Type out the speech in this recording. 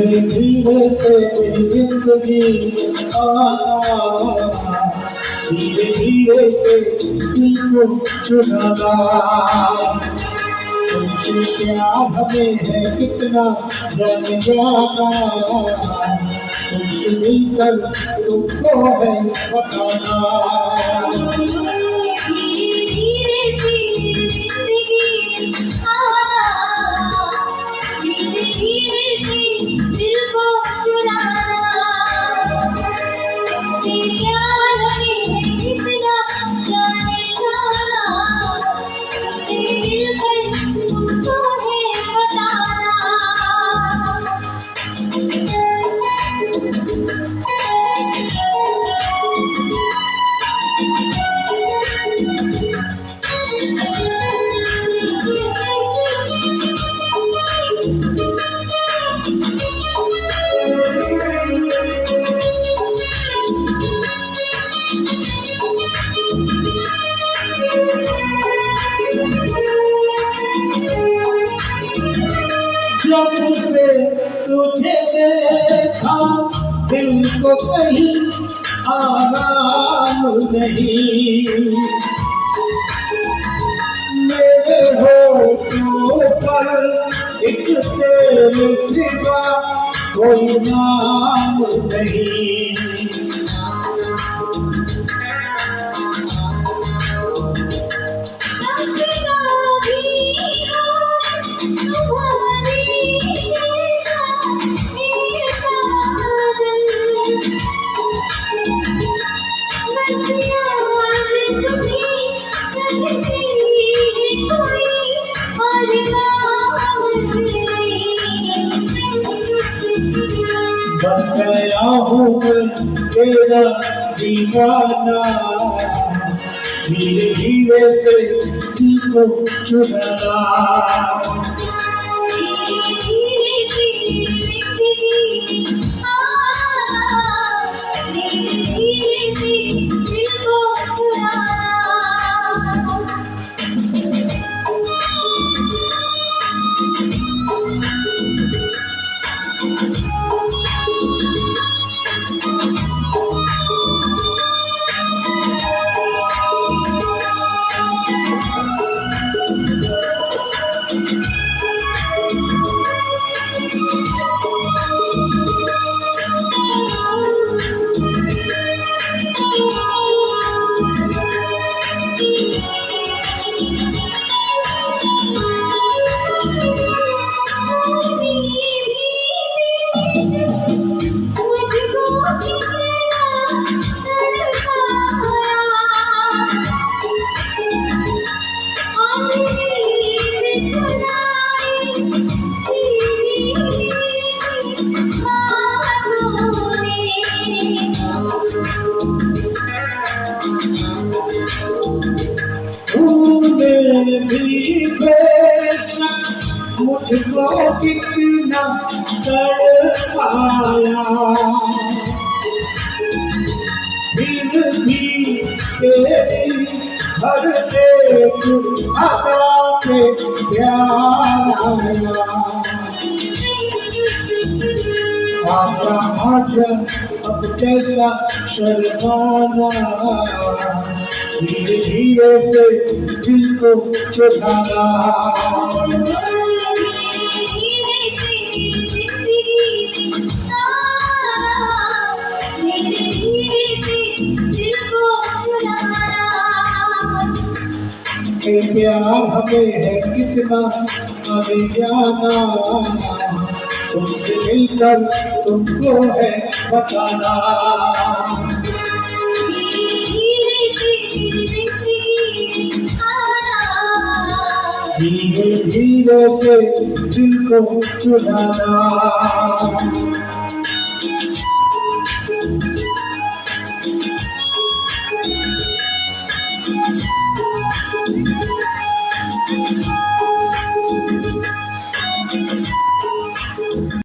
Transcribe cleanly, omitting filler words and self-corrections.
धीरे धीरे से मेरी जिंदगी आना, धीरे धीरे से दिल को चुराना। तुमसे प्यार हमें है कितना जान जाना, तुमसे मिलकर तुमको है बताना। जब से तुझे देखा दिल को कहीं आराम नहीं, मेरे होठों पर एक तेरे सिवा कोई नाम नहीं। बन गया हूँ मैं तेरा दीवाना, धीरे धीरे से दिल को चुराना। तूने भी बेशक मुझको कितना तड़पाया, फिर भी तेरी हर एक अदा पे प्यार आया। आजा आजा अब कैसा शर्माना, धीरे धीरे से दिल को चुराना। प्यार हमें है कितना हमें जाना, तुमसे मिलकर तुमको है बताना। धीरे धीरे से दिल को चुराना।